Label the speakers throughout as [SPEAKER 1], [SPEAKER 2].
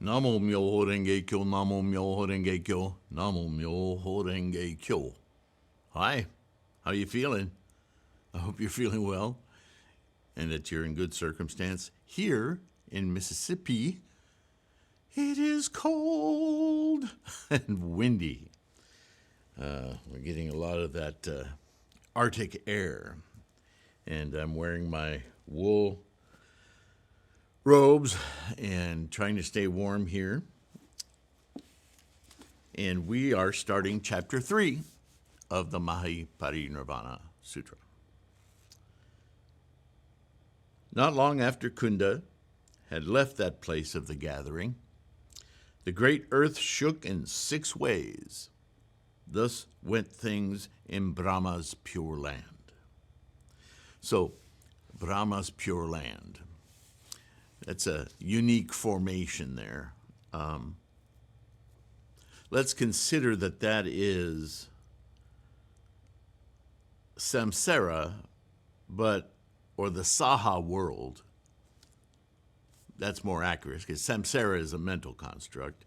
[SPEAKER 1] Namo Myoho Renge Kyo, Namo Myoho Renge Kyo, Namo Myoho Renge Kyo. Hi, how you feeling? I hope you're feeling well and that you're in good circumstance. Here in Mississippi, it is cold and windy. We're getting a lot of that Arctic air, and I'm wearing my wool robes and trying to stay warm here. And we are starting chapter 3 of the MahaPariNirvana Sutra. Not long after Cunda had left that place of the gathering, the great earth shook in 6 ways. Thus went things in Brahma's pure land. So, Brahma's pure land. That's a unique formation there. Let's consider that is samsara, or the saha world. That's more accurate, because samsara is a mental construct.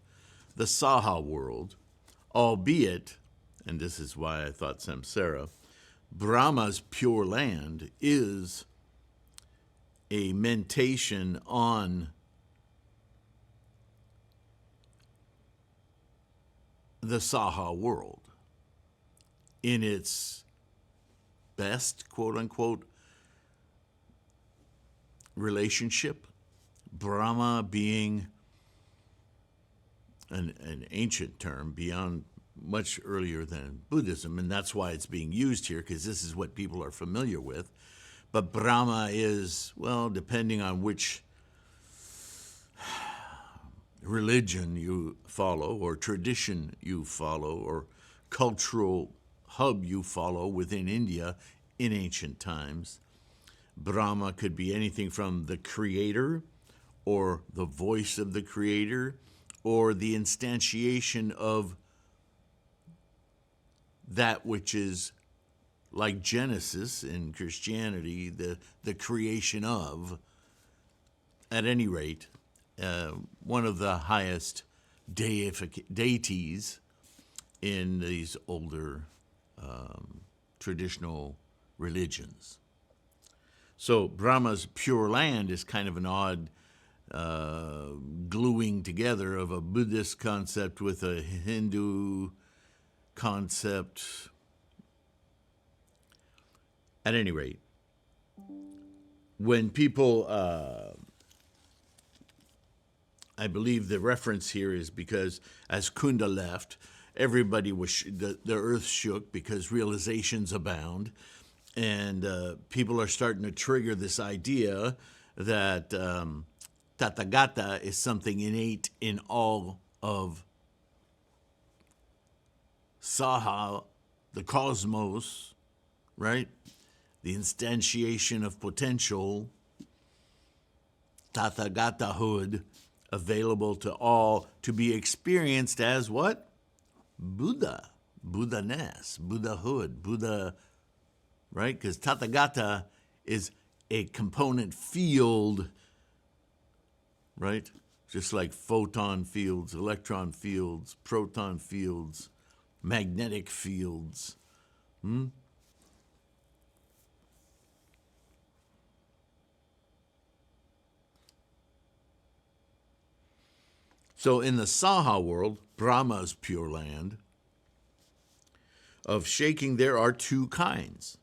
[SPEAKER 1] The saha world, albeit, and this is why I thought samsara, Brahma's pure land is a mentation on the saha world in its best, quote-unquote, relationship. Brahma being an ancient term beyond much earlier than Buddhism, and that's why it's being used here, because this is what people are familiar with. But Brahma is, well, depending on which religion you follow, or tradition you follow, or cultural hub you follow within India in ancient times, Brahma could be anything from the creator, or the voice of the creator, or the instantiation of that which is like Genesis in Christianity, the creation of, at any rate, one of the highest deities in these older traditional religions. So Brahma's pure land is kind of an odd gluing together of a Buddhist concept with a Hindu concept. At any rate, when people, I believe the reference here is because as Cunda left, everybody was, the earth shook because realizations abound, and people are starting to trigger this idea that Tathagata is something innate in all of Saha, the cosmos, right? The instantiation of potential, Tathagatahood, available to all to be experienced as what? Buddha, Buddha-ness, Buddhahood, Buddha, right? Because Tathagata is a component field, right? Just like photon fields, electron fields, proton fields, magnetic fields. So in the Saha world, Brahma's pure land, of shaking there are 2 kinds.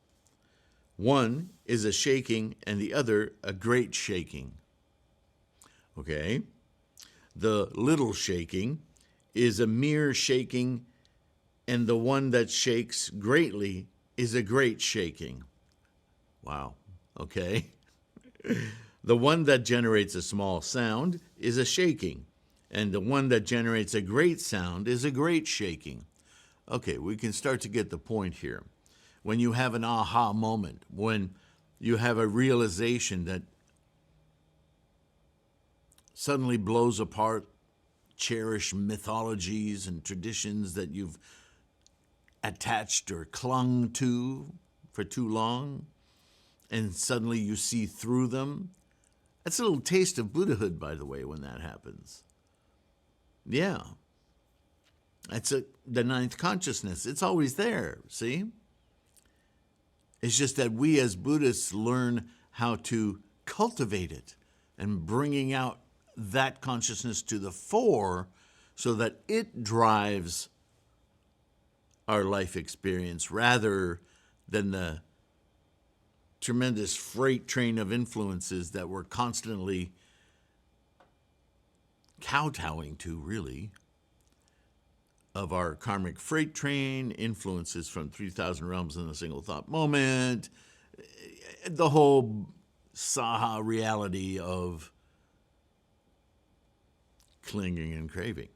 [SPEAKER 1] One is a shaking and the other a great shaking. Okay? The little shaking is a mere shaking, and the one that shakes greatly is a great shaking. Wow. Okay? The one that generates a small sound is a shaking, and the one that generates a great sound is a great shaking. Okay, we can start to get the point here. When you have an aha moment, when you have a realization that suddenly blows apart cherished mythologies and traditions that you've attached or clung to for too long, and suddenly you see through them. That's a little taste of Buddhahood, by the way, when that happens. Yeah. The ninth consciousness. It's always there, see? It's just that we as Buddhists learn how to cultivate it and bringing out that consciousness to the fore so that it drives our life experience rather than the tremendous freight train of influences that we're constantly kowtowing to, really, of our karmic freight train, influences from 3,000 realms in a single thought moment, the whole Saha reality of clinging and craving.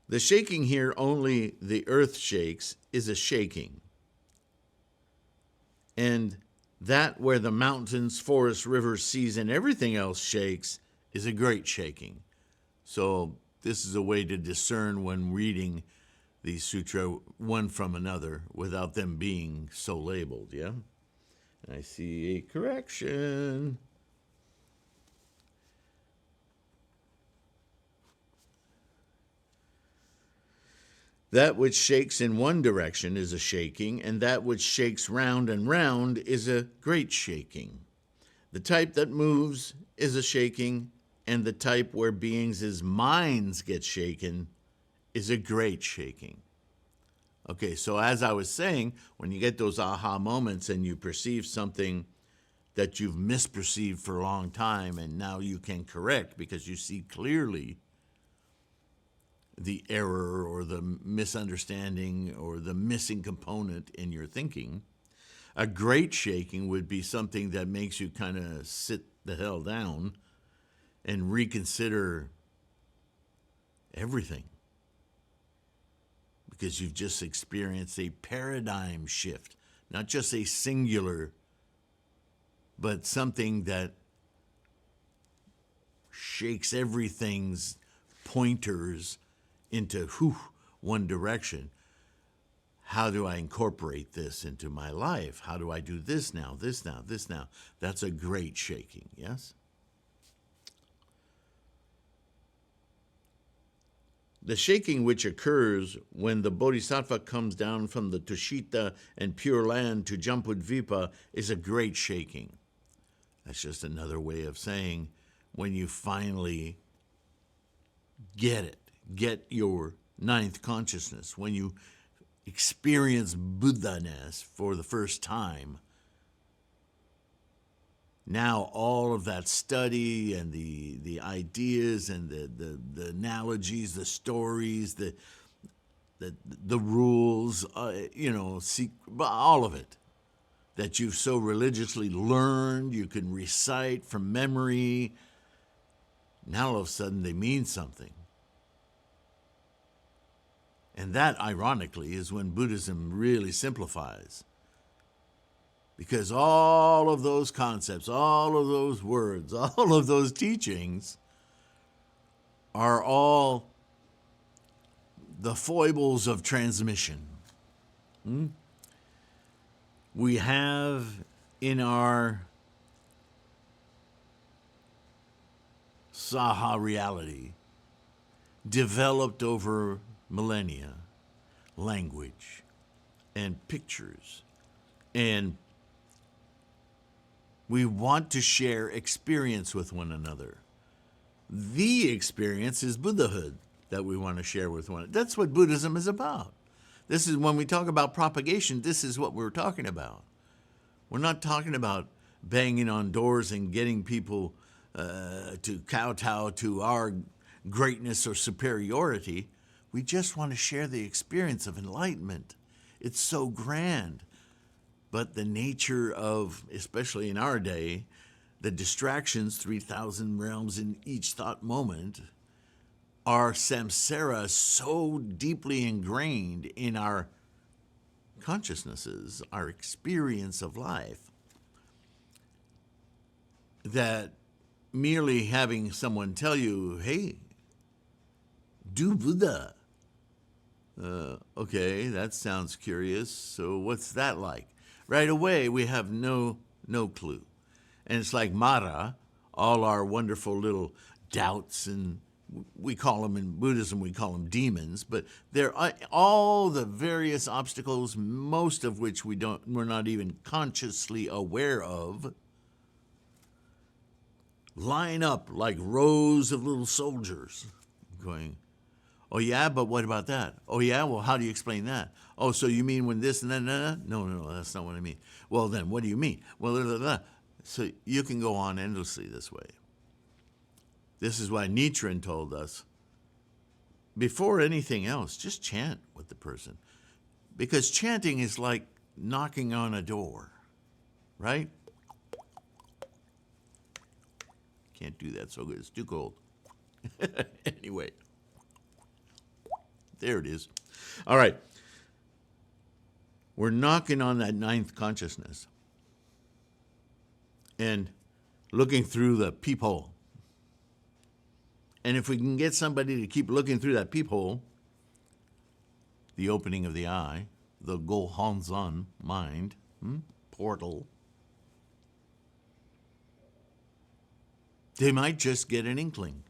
[SPEAKER 1] The shaking here, only the earth shakes, is a shaking. And that where the mountains, forests, rivers, seas, and everything else shakes is a great shaking. So this is a way to discern when reading the sutra one from another without them being so labeled, yeah? I see a correction. That which shakes in one direction is a shaking, and that which shakes round and round is a great shaking. The type that moves is a shaking, and the type where beings' minds get shaken is a great shaking. Okay, so as I was saying, when you get those aha moments and you perceive something that you've misperceived for a long time, and now you can correct because you see clearly the error or the misunderstanding or the missing component in your thinking, a great shaking would be something that makes you kind of sit the hell down and reconsider everything, because you've just experienced a paradigm shift, not just a singular, but something that shakes everything's pointers into one direction. How do I incorporate this into my life? How do I do this now, this now, this now? That's a great shaking, yes? The shaking which occurs when the bodhisattva comes down from the Tushita and Pure Land to Jambudvipa is a great shaking. That's just another way of saying when you finally get it, get your ninth consciousness, when you experience Buddha-ness for the first time. Now all of that study and the ideas and the analogies, the stories, the rules, all of it that you've so religiously learned, you can recite from memory. Now all of a sudden they mean something. And that, ironically, is when Buddhism really simplifies. Because all of those concepts, all of those words, all of those teachings are all the foibles of transmission. We have in our Saha reality developed over millennia language and pictures, and we want to share experience with one another. The experience is Buddhahood that we want to share with one another. That's what Buddhism is about. This is when we talk about propagation, this is what we're talking about. We're not talking about banging on doors and getting people to kowtow to our greatness or superiority. We just want to share the experience of enlightenment. It's so grand. But the nature of, especially in our day, the distractions, 3,000 realms in each thought moment, are samsara so deeply ingrained in our consciousnesses, our experience of life, that merely having someone tell you, hey, do Buddha. Okay, that sounds curious. So what's that like? Right away, we have no clue. And it's like Mara, all our wonderful little doubts, and we call them in Buddhism, we call them demons, but they're all the various obstacles, most of which we're not even consciously aware of, line up like rows of little soldiers going, oh yeah, but what about that? Oh yeah, well, how do you explain that? Oh, so you mean when this and then that? No, that's not what I mean. Well, then what do you mean? Well, blah, blah, blah. So you can go on endlessly this way. This is why Nichiren told us, before anything else, just chant with the person. Because chanting is like knocking on a door, right? Can't do that so good. It's too cold. Anyway, there it is. All right. We're knocking on that ninth consciousness and looking through the peephole. And if we can get somebody to keep looking through that peephole, the opening of the eye, the Gohanzan mind, portal, they might just get an inkling.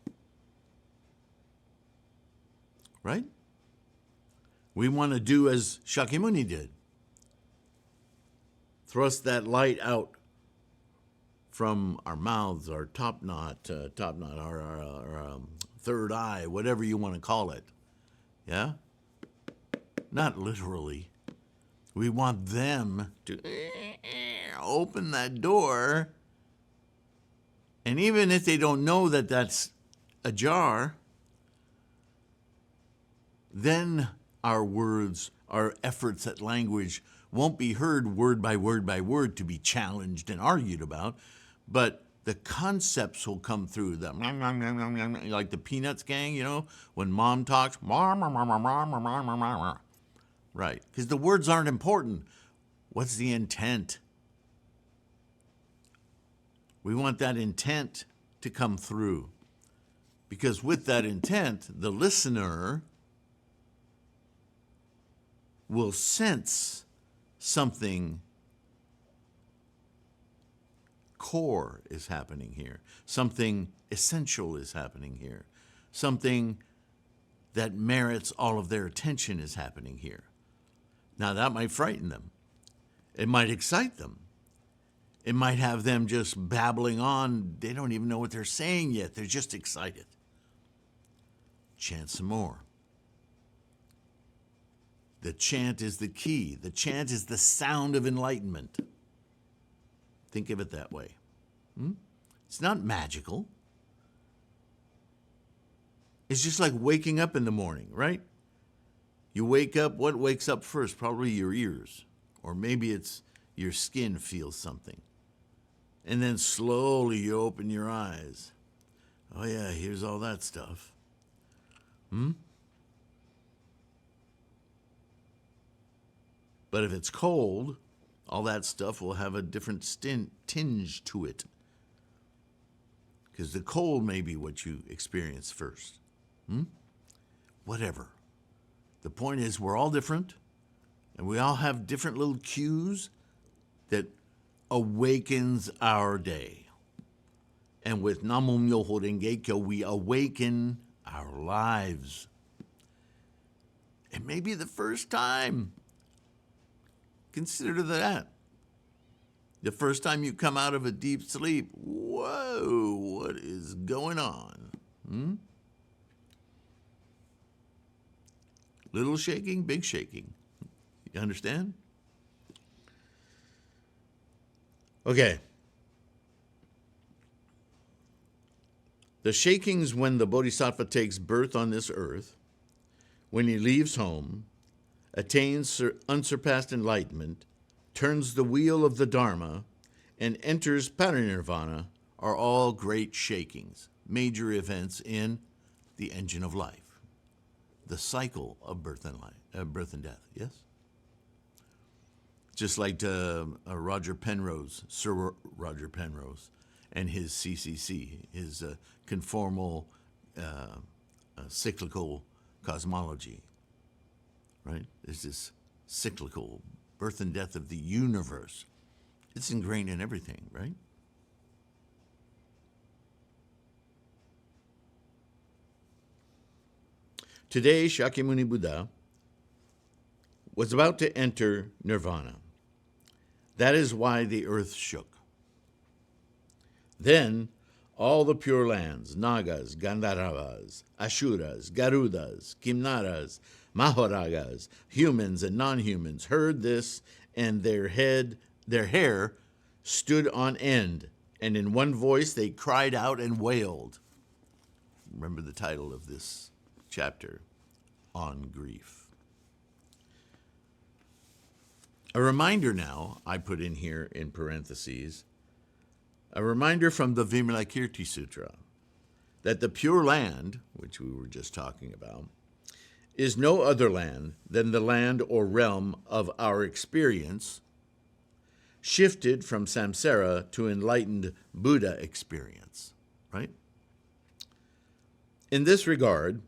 [SPEAKER 1] Right? We want to do as Shakyamuni did. Thrust that light out from our mouths, our top knot, our third eye, whatever you want to call it. Yeah? Not literally. We want them to open that door. And even if they don't know that that's ajar, then our words, our efforts at language won't be heard word by word to be challenged and argued about, but the concepts will come through them. Like the Peanuts gang, you know, when mom talks, right, because the words aren't important. What's the intent? We want that intent to come through, because with that intent, the listener will sense something core is happening here. Something essential is happening here. Something that merits all of their attention is happening here. Now, that might frighten them. It might excite them. It might have them just babbling on. They don't even know what they're saying yet. They're just excited. Chant some more. The chant is the key. The chant is the sound of enlightenment. Think of it that way. It's not magical. It's just like waking up in the morning, right? You wake up, what wakes up first? Probably your ears. Or maybe it's your skin feels something. And then slowly you open your eyes. Oh yeah, here's all that stuff. But if it's cold, all that stuff will have a different tinge to it. Because the cold may be what you experience first. Whatever. The point is, we're all different, and we all have different little cues that awakens our day. And with Namo Myoho Renge Kyo, we awaken our lives. It may be the first time. Consider that. The first time you come out of a deep sleep, whoa, what is going on? Little shaking, big shaking. You understand? Okay. The shakings when the Bodhisattva takes birth on this earth, when he leaves home, attains unsurpassed enlightenment, turns the wheel of the Dharma, and enters parinirvana, are all great shakings, major events in the engine of life, the cycle of birth and death. Yes? Just like Roger Penrose, Sir Roger Penrose, and his CCC, his conformal cyclical cosmology. Right? There's this cyclical birth and death of the universe. It's ingrained in everything, right? Today, Shakyamuni Buddha was about to enter nirvana. That is why the earth shook. Then all the Pure Lands, Nagas, Gandharvas, Ashuras, Garudas, Kimnaras, Mahoragas, humans and non-humans heard this, and their hair stood on end, and in one voice they cried out and wailed. Remember the title of this chapter, On Grief. A reminder now, I put in here in parentheses, a reminder from the Vimalakirti Sutra that the Pure Land, which we were just talking about, is no other land than the land or realm of our experience, shifted from samsara to enlightened Buddha experience, right? In this regard,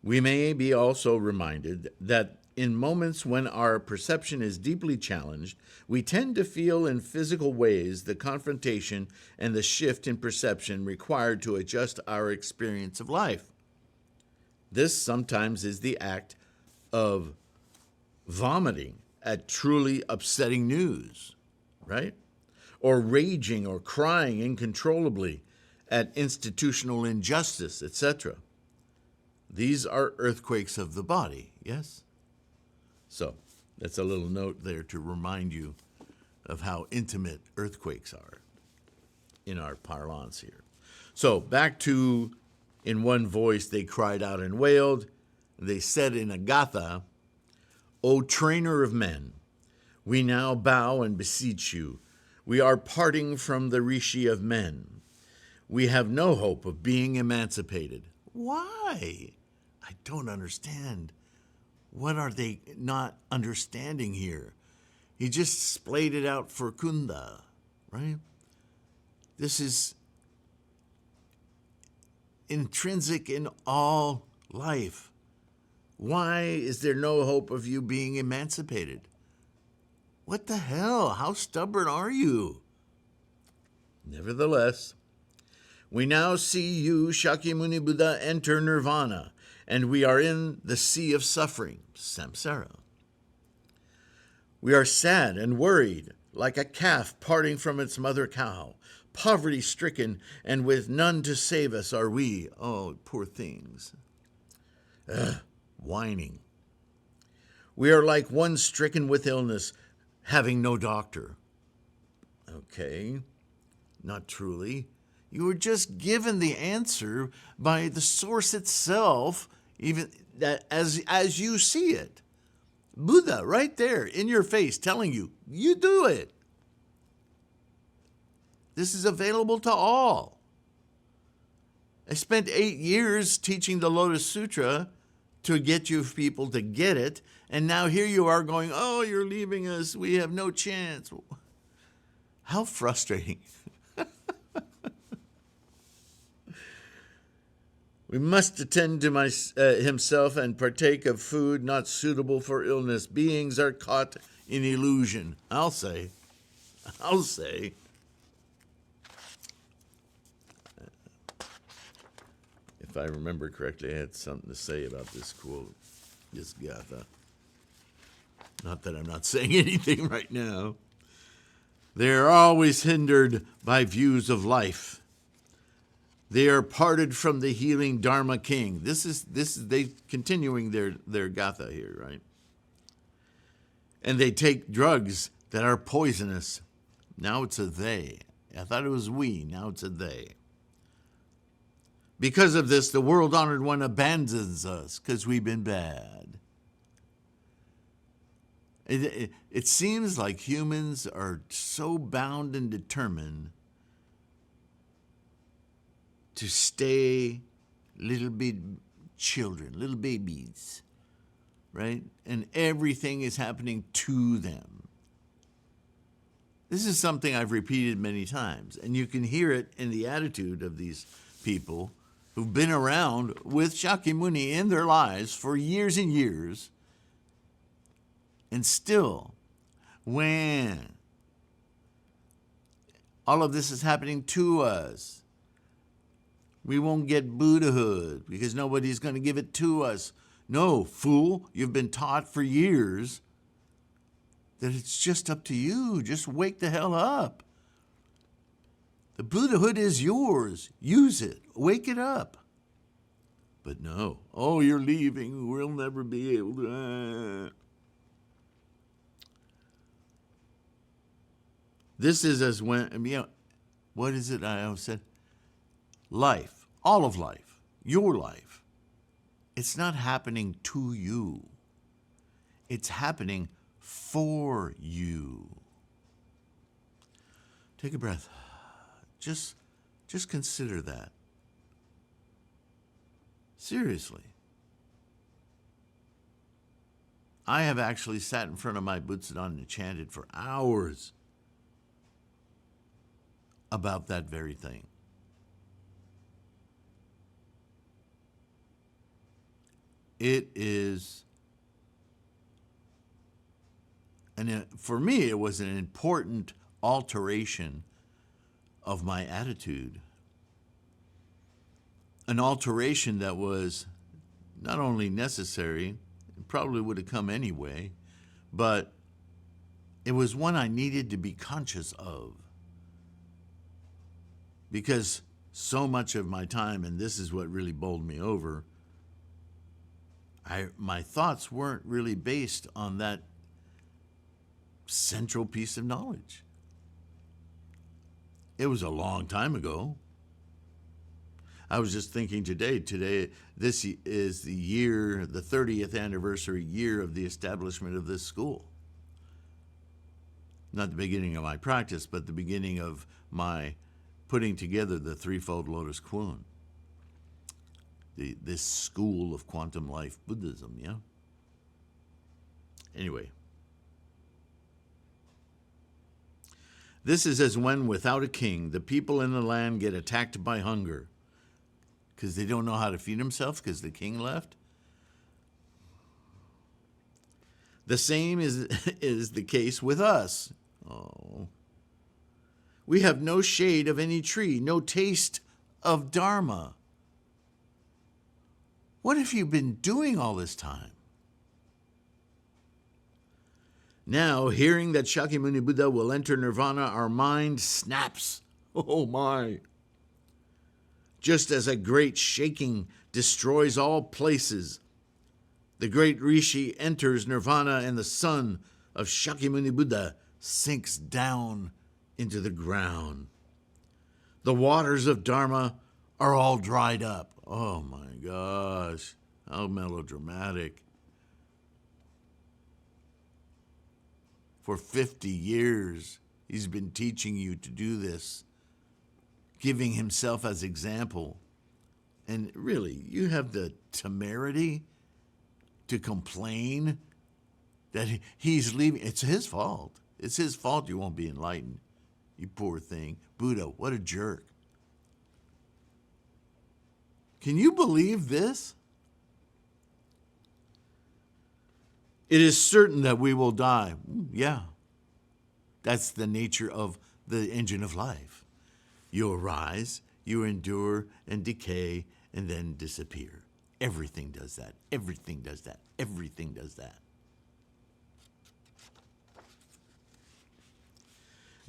[SPEAKER 1] we may be also reminded that in moments when our perception is deeply challenged, we tend to feel in physical ways the confrontation and the shift in perception required to adjust our experience of life. This sometimes is the act of vomiting at truly upsetting news, right? Or raging or crying uncontrollably at institutional injustice, etc. These are earthquakes of the body, yes? So that's a little note there to remind you of how intimate earthquakes are in our parlance here. So back to, in one voice they cried out and wailed. They said in a gatha, O trainer of men, we now bow and beseech you. We are parting from the rishi of men. We have no hope of being emancipated. Why? I don't understand. What are they not understanding here? He just splayed it out for Cunda, right? This is intrinsic in all life. Why is there no hope of you being emancipated? What the hell? How stubborn are you? Nevertheless, we now see you, Shakyamuni Buddha, enter nirvana, and we are in the sea of suffering, samsara. We are sad and worried, like a calf parting from its mother cow. Poverty-stricken, and with none to save us are we. Oh, poor things. Whining. We are like one stricken with illness, having no doctor. Okay, not truly. You were just given the answer by the source itself, even that as you see it. Buddha right there in your face telling you, you do it. This is available to all. I spent 8 years teaching the Lotus Sutra to get you people to get it, and now here you are going, oh, you're leaving us, we have no chance. How frustrating. We must attend to himself and partake of food not suitable for illness. Beings are caught in illusion. I'll say. If I remember correctly, I had something to say about this quote, this gatha. Not that I'm not saying anything right now. They are always hindered by views of life. They are parted from the healing Dharma King. This is they continuing their gatha here, right? And they take drugs that are poisonous. Now it's a they. I thought it was we. Now it's a they. Because of this, the world-honored one abandons us because we've been bad. It seems like humans are so bound and determined to stay little bit children, little babies, right? And everything is happening to them. This is something I've repeated many times, and you can hear it in the attitude of these people who've been around with Shakyamuni in their lives for years and years, and still, when all of this is happening to us, We won't get Buddhahood because nobody's going to give it to us. No, fool, you've been taught for years that it's just up to you. Just wake the hell up. The Buddhahood is yours. Use it. Wake it up. But no. Oh, you're leaving. We'll never be able to. This is as when, what is it I always said? Life, all of life, your life. It's not happening to you. It's happening for you. Take a breath. Just consider that. Seriously. I have actually sat in front of my Butsudan and chanted for hours about that very thing. It is, and for me, it was an important alteration of my attitude. An alteration that was not only necessary, it probably would have come anyway, but it was one I needed to be conscious of. Because so much of my time, and this is what really bowled me over, my thoughts weren't really based on that central piece of knowledge. It was a long time ago. I was just thinking today, this is the year, the 30th anniversary year of the establishment of this school. Not the beginning of my practice, but the beginning of my putting together the Threefold Lotus Kwun. This school of quantum life Buddhism, yeah? Anyway. This is as when, without a king, the people in the land get attacked by hunger because they don't know how to feed themselves because the king left. The same is the case with us. Oh. We have no shade of any tree, no taste of Dharma. What have you been doing all this time? Now, hearing that Shakyamuni Buddha will enter nirvana, our mind snaps. Oh my! Just as a great shaking destroys all places, the great Rishi enters nirvana and the son of Shakyamuni Buddha sinks down into the ground. The waters of Dharma are all dried up. Oh my gosh, how melodramatic. For 50 years, he's been teaching you to do this, giving himself as example. And really, you have the temerity to complain that he's leaving. It's his fault. It's his fault you won't be enlightened. You poor thing. Buddha, what a jerk. Can you believe this? It is certain that we will die. Yeah. That's the nature of the engine of life. You arise, you endure and decay, and then disappear. Everything does that. Everything does that. Everything does that.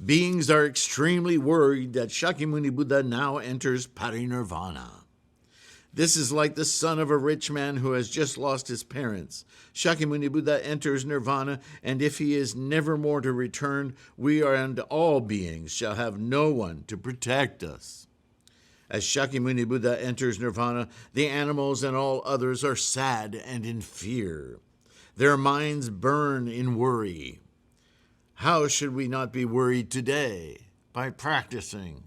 [SPEAKER 1] Beings are extremely worried that Shakyamuni Buddha now enters parinirvana. This is like the son of a rich man who has just lost his parents. Shakyamuni Buddha enters nirvana, and if he is never more to return, we and all beings shall have no one to protect us. As Shakyamuni Buddha enters nirvana, the animals and all others are sad and in fear. Their minds burn in worry. How should we not be worried today? By practicing.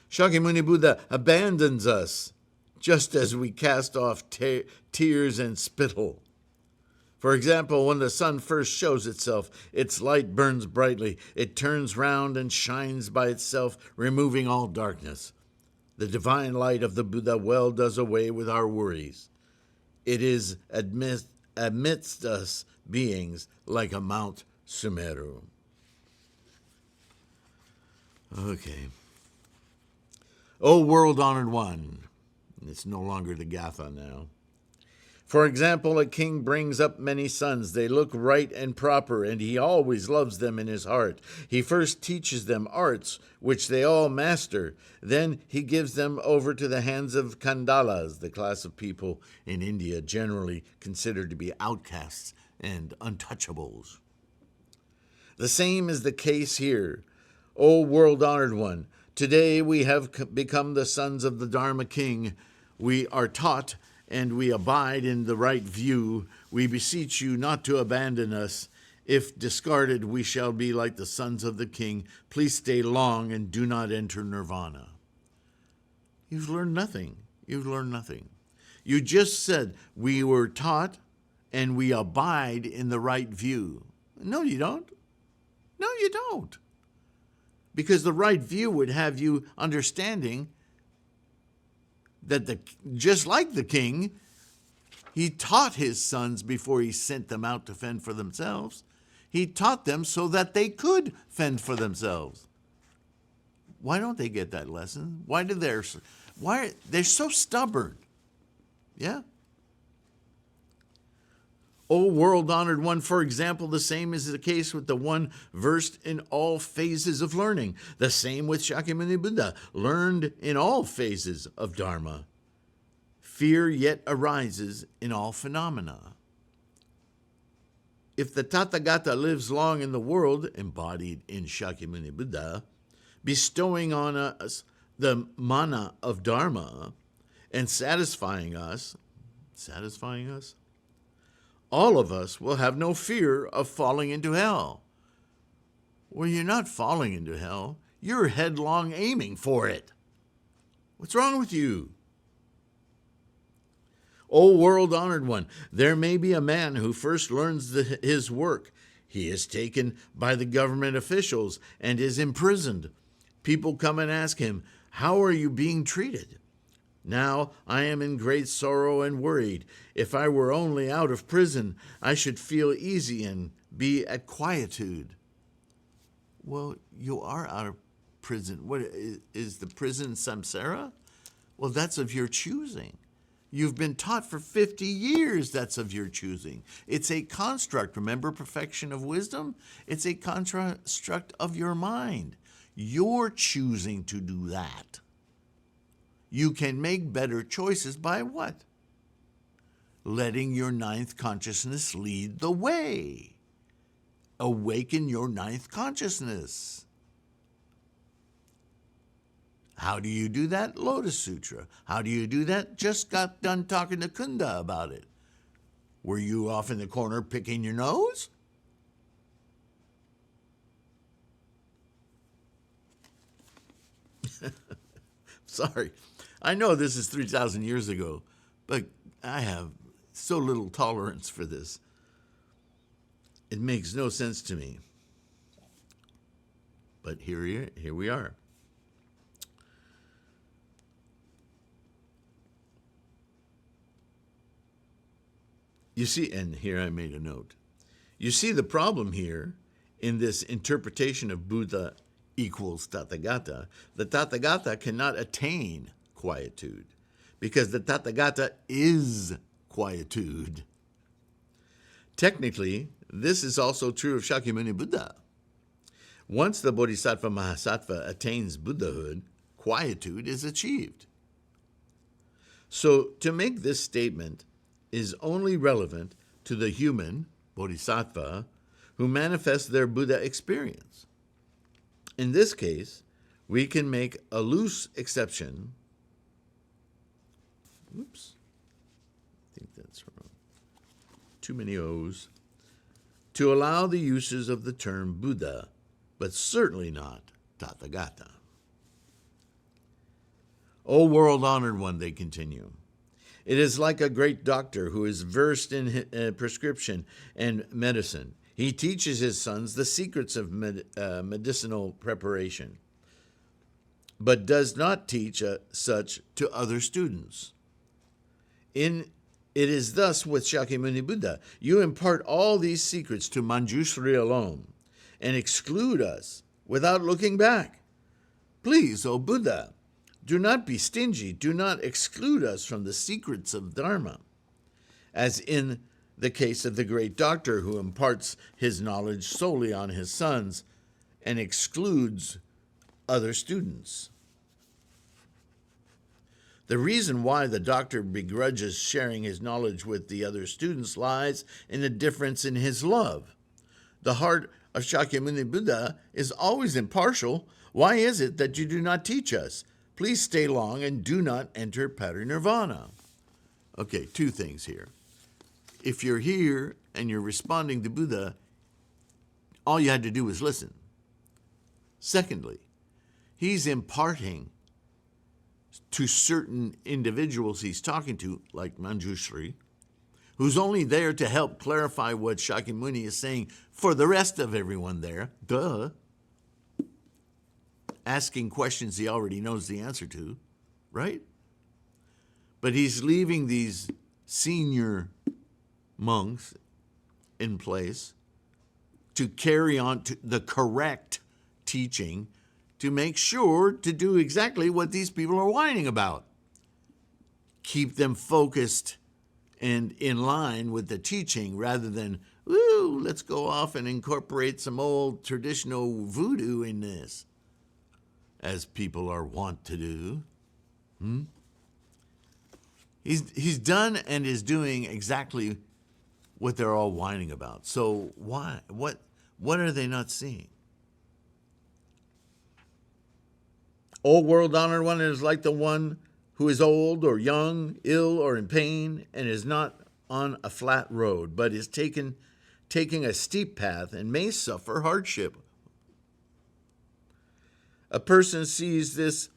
[SPEAKER 1] Shakyamuni Buddha abandons us just as we cast off tears and spittle. For example, when the sun first shows itself, its light burns brightly. It turns round and shines by itself, removing all darkness. The divine light of the Buddha well does away with our worries. It is amidst us beings like a Mount Sumeru. Okay. O world-honored one. It's no longer the Gatha now. For example, a king brings up many sons. They look right and proper, and he always loves them in his heart. He first teaches them arts, which they all master. Then he gives them over to the hands of Kandalas, the class of people in India generally considered to be outcasts and untouchables. The same is the case here. O world-honored one, today we have become the sons of the Dharma king. We are taught and we abide in the right view. We beseech you not to abandon us. If discarded, we shall be like the sons of the king. Please stay long and do not enter nirvana. You've learned nothing. You've learned nothing. You just said we were taught and we abide in the right view. No, you don't. No, you don't. Because the right view would have you understanding that just like the king, he taught his sons before he sent them out to fend for themselves. He taught them so that they could fend for themselves. Why don't they get that lesson? Why they're so stubborn? Yeah. O world-honored one, for example, the same is the case with the one versed in all phases of learning. The same with Shakyamuni Buddha, learned in all phases of Dharma. Fear yet arises in all phenomena. If the Tathagata lives long in the world, embodied in Shakyamuni Buddha, bestowing on us the mana of Dharma and satisfying us, all of us will have no fear of falling into hell. Well, you're not falling into hell. You're headlong aiming for it. What's wrong with you? O world-honored one, there may be a man who first learns his work. He is taken by the government officials and is imprisoned. People come and ask him, "How are you being treated?" "Now I am in great sorrow and worried. If I were only out of prison, I should feel easy and be at quietude." Well, you are out of prison. What is the prison samsara? Well, that's of your choosing. You've been taught for 50 years that's of your choosing. It's a construct. Remember perfection of wisdom? It's a construct of your mind. You're choosing to do that. You can make better choices by what? Letting your ninth consciousness lead the way. Awaken your ninth consciousness. How do you do that? Lotus Sutra. How do you do that? Just got done talking to Cunda about it. Were you off in the corner picking your nose? Sorry. I know this is 3,000 years ago, but I have so little tolerance for this. It makes no sense to me. But here we are. You see, and here I made a note. You see the problem here in this interpretation of Buddha equals Tathagata. The Tathagata cannot attain quietude because the Tathagata is quietude. Technically, this is also true of Shakyamuni Buddha. Once the Bodhisattva Mahasattva attains Buddhahood, quietude is achieved. So to make this statement is only relevant to the human, Bodhisattva, who manifests their Buddha experience. In this case, we can make a loose exception. Oops, I think that's wrong. Too many O's. To allow the uses of the term Buddha, but certainly not Tathagata. O world-honored one, they continue. It is like a great doctor who is versed in prescription and medicine. He teaches his sons the secrets of medicinal preparation, but does not teach such to other students. It is thus with Shakyamuni Buddha. You impart all these secrets to Manjushri alone and exclude us without looking back. Please, O Buddha, Do not be stingy. Do not exclude us from the secrets of Dharma, as in the case of the great doctor who imparts his knowledge solely on his sons and excludes other students. The reason why the doctor begrudges sharing his knowledge with the other students lies in a difference in his love. The heart of Shakyamuni Buddha is always impartial. Why is it that you do not teach us? Please stay long and do not enter parinirvana. Okay, two things here. If you're here and you're responding to Buddha, all you had to do was listen. Secondly, he's imparting to certain individuals he's talking to, like Manjushri, who's only there to help clarify what Shakyamuni is saying for the rest of everyone there. Duh. Asking questions he already knows the answer to, right? But he's leaving these senior monks in place to carry on to the correct teaching, to make sure to do exactly what these people are whining about. Keep them focused and in line with the teaching rather than, woo, let's go off and incorporate some old traditional voodoo in this, as people are wont to do. He's done and is doing exactly what they're all whining about. So why? What are they not seeing? Old world honored one is like the one who is old or young, ill or in pain, and is not on a flat road, but is taking a steep path and may suffer hardship. A person sees this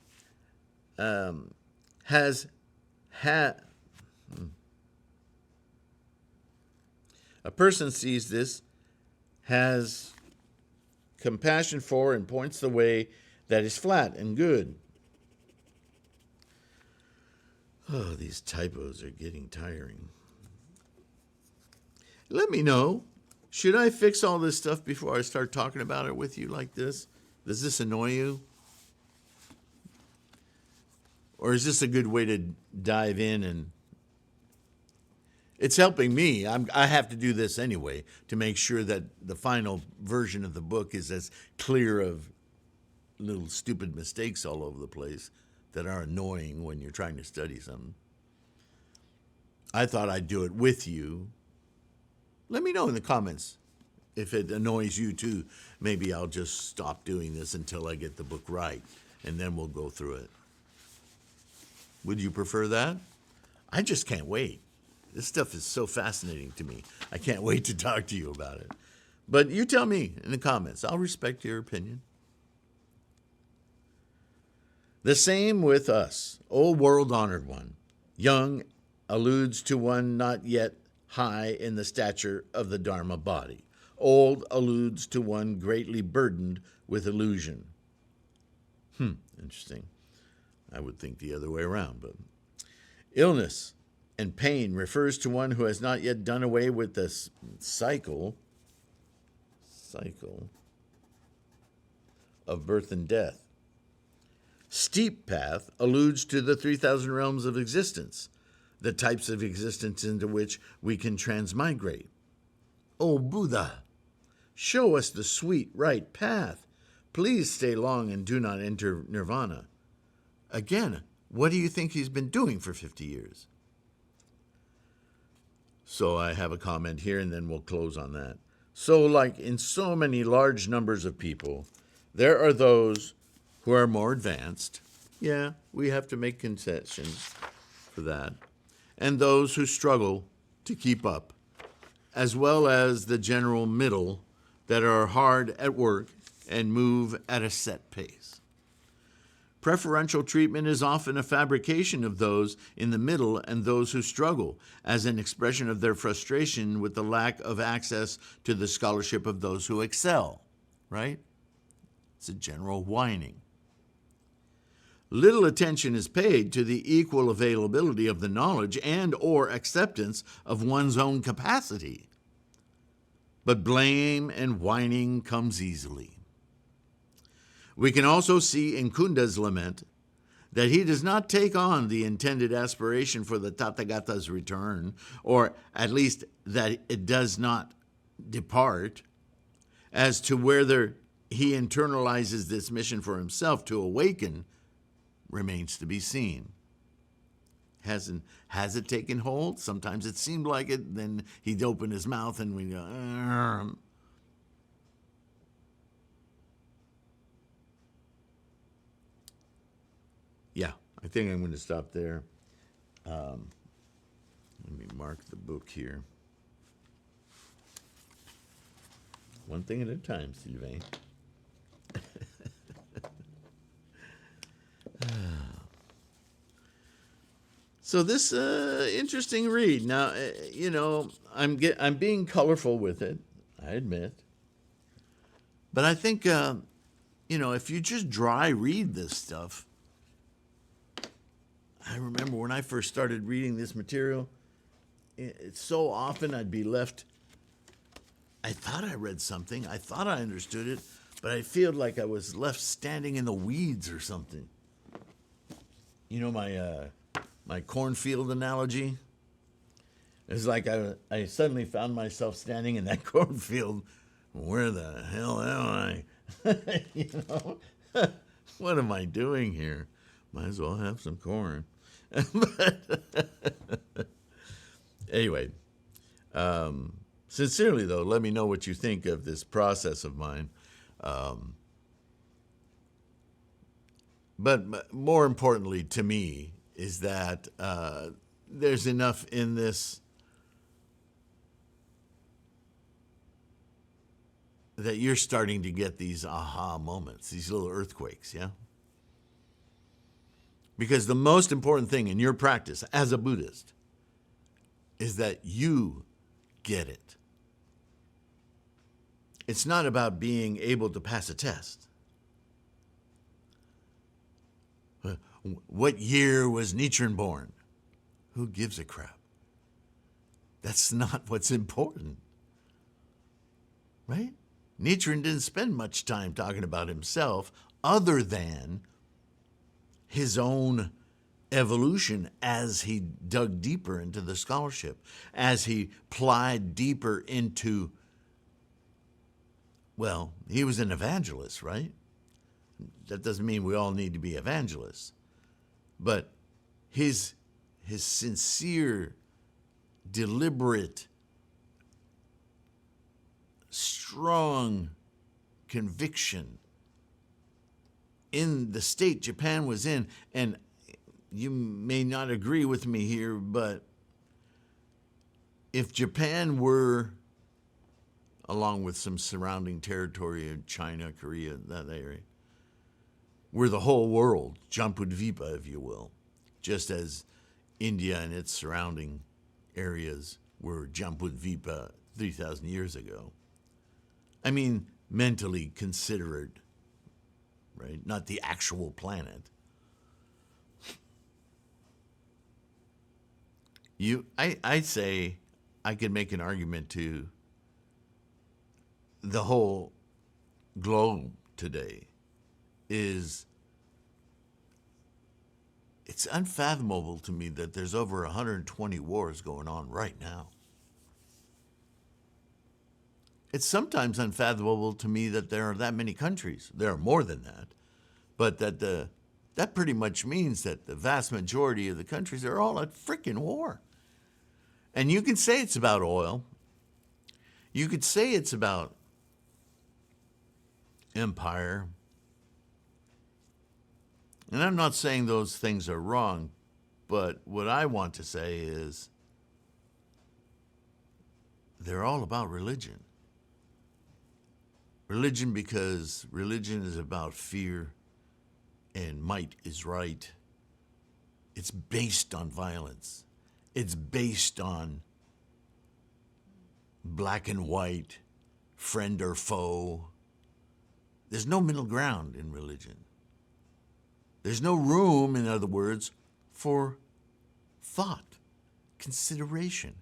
[SPEAKER 1] has compassion for, and points the way that is flat and good. Oh, these typos are getting tiring. Let me know. Should I fix all this stuff before I start talking about it with you like this? Does this annoy you? Or is this a good way to dive in? And it's helping me. I have to do this anyway to make sure that the final version of the book is as clear of little stupid mistakes all over the place that are annoying when you're trying to study something. I thought I'd do it with you. Let me know in the comments if it annoys you too. Maybe I'll just stop doing this until I get the book right, and then we'll go through it. Would you prefer that? I just can't wait. This stuff is so fascinating to me. I can't wait to talk to you about it. But you tell me in the comments. I'll respect your opinion. The same with us. Old world honored one. Young alludes to one not yet high in the stature of the Dharma body. Old alludes to one greatly burdened with illusion. Interesting. I would think the other way around, but illness and pain refers to one who has not yet done away with the cycle of birth and death. Steep path alludes to the 3,000 realms of existence, the types of existence into which we can transmigrate. O Buddha, show us the sweet, right path. Please stay long and do not enter nirvana. Again, what do you think he's been doing for 50 years? So I have a comment here, and then we'll close on that. So like in so many large numbers of people, there are those who are more advanced. Yeah, we have to make concessions for that. And those who struggle to keep up, as well as the general middle that are hard at work and move at a set pace. Preferential treatment is often a fabrication of those in the middle and those who struggle, as an expression of their frustration with the lack of access to the scholarship of those who excel, right? It's a general whining. Little attention is paid to the equal availability of the knowledge and or acceptance of one's own capacity. But blame and whining comes easily. We can also see in Cunda's lament that he does not take on the intended aspiration for the Tathagata's return, or at least that it does not depart. As to whether he internalizes this mission for himself to awaken remains to be seen. Has it taken hold? Sometimes it seemed like it. Then he'd open his mouth and we go, yeah, I think I'm going to stop there. Let me mark the book here. One thing at a time, Sylvain. So this interesting read. Now, I'm being colorful with it, I admit. But I think, if you just dry read this stuff, I remember when I first started reading this material, it's so often I'd be left, I thought I read something, I thought I understood it, but I feel like I was left standing in the weeds or something. You know, my cornfield analogy? It's like I suddenly found myself standing in that cornfield. Where the hell am I? What am I doing here? Might as well have some corn. Anyway, sincerely, though, let me know what you think of this process of mine. But more importantly to me is that there's enough in this that you're starting to get these aha moments, these little earthquakes, yeah? Because the most important thing in your practice as a Buddhist is that you get it. It's not about being able to pass a test. What year was Nichiren born? Who gives a crap? That's not what's important, right? Nichiren didn't spend much time talking about himself other than his own evolution as he dug deeper into the scholarship, as he plied deeper into, well, he was an evangelist, right? That doesn't mean we all need to be evangelists. But his sincere, deliberate, strong conviction in the state Japan was in, and you may not agree with me here, but if Japan were, along with some surrounding territory in China, Korea, that area, were the whole world, Jambudvipa, if you will, just as India and its surrounding areas were Jambudvipa 3,000 years ago. I mean, mentally considered, right? Not the actual planet. I'd say I could make an argument to the whole globe today is, it's unfathomable to me that there's over 120 wars going on right now. It's sometimes unfathomable to me that there are that many countries. There are more than that. But that pretty much means that the vast majority of the countries are all at frickin' war. And you can say it's about oil. You could say it's about empire. And I'm not saying those things are wrong, but what I want to say is they're all about religion. Religion, because religion is about fear and might is right. It's based on violence. It's based on black and white, friend or foe. There's no middle ground in religion. There's no room, in other words, for thought, consideration,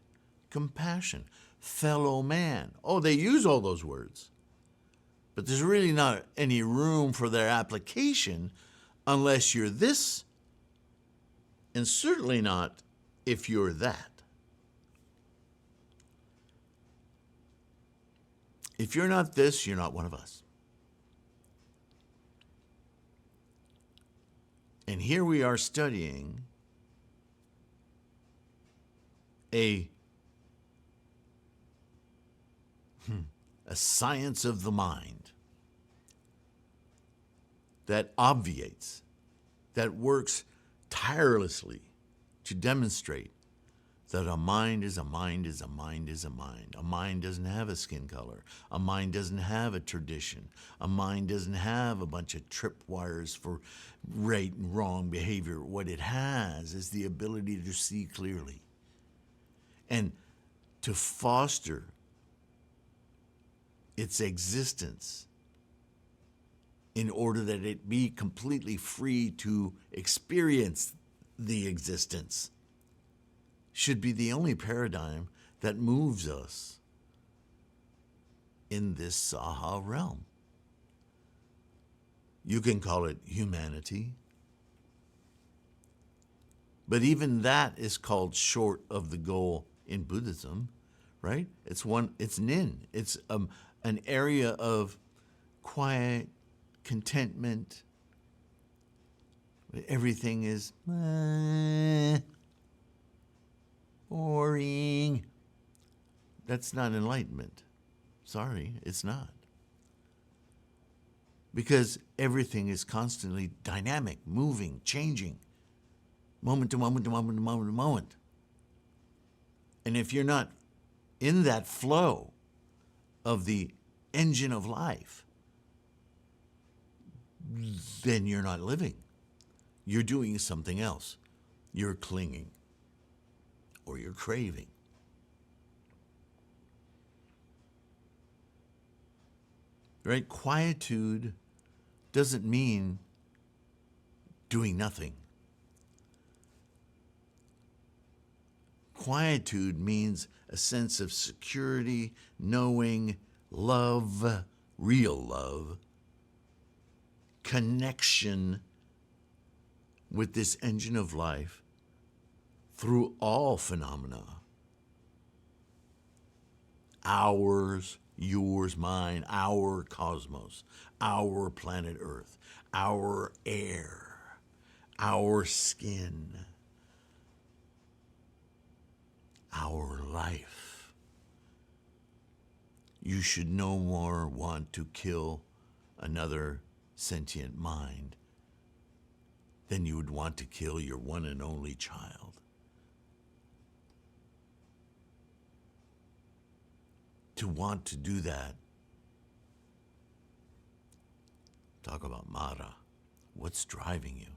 [SPEAKER 1] compassion, fellow man. Oh, they use all those words. But there's really not any room for their application unless you're this And certainly not if you're that. If you're not this, you're not one of us. And here we are studying a science of the mind that obviates, that works tirelessly to demonstrate that a mind is a mind is a mind is a mind. A mind doesn't have a skin color. A mind doesn't have a tradition. A mind doesn't have a bunch of tripwires for right and wrong behavior. What it has is the ability to see clearly and to foster its existence in order that it be completely free to experience the existence, should be the only paradigm that moves us in this Saha realm. You can call it humanity, but even that is called short of the goal in Buddhism, right? It's nin. It's an area of quiet contentment. Everything is boring. That's not enlightenment. Sorry, it's not. Because everything is constantly dynamic, moving, changing, moment to moment to moment to moment to moment. And if you're not in that flow of the engine of life, then you're not living. You're doing something else. You're clinging or you're craving. Right? Quietude doesn't mean doing nothing. Quietude means a sense of security, knowing, love, real love, connection with this engine of life through all phenomena. Ours, yours, mine, our cosmos, our planet Earth, our air, our skin, our life. You should no more want to kill another sentient mind than you would want to kill your one and only child. To want to do that, talk about Mara. What's driving you?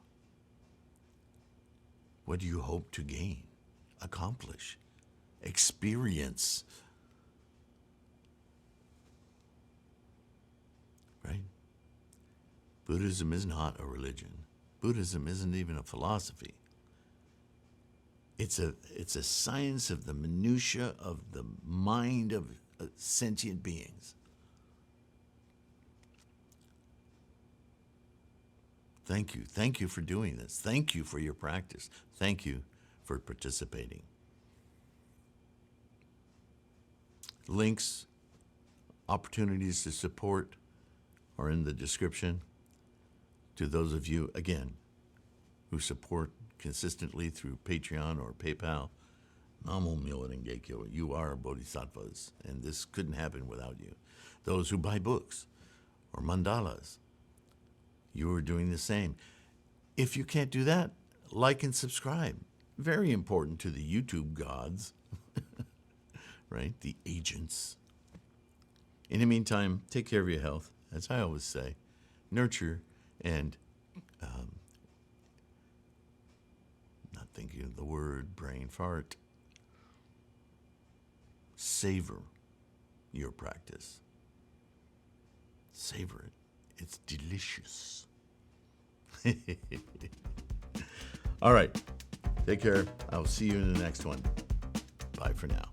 [SPEAKER 1] What do you hope to gain, accomplish, experience? Right? Buddhism is not a religion. Buddhism isn't even a philosophy. It's a science of the minutia of the mind of sentient beings. Thank you. Thank you for doing this. Thank you for your practice. Thank you for participating. Links, opportunities to support are in the description. To those of you, again, who support consistently through Patreon or PayPal, Namo Myoho Renge Kyo, you are bodhisattvas, and this couldn't happen without you. Those who buy books or mandalas, you are doing the same. If you can't do that, like and subscribe. Very important to the YouTube gods, right? The agents. In the meantime, take care of your health, as I always say. Nurture and not thinking of the word brain fart. Savor your practice. Savor it. It's delicious. All right. Take care. I'll see you in the next one. Bye for now.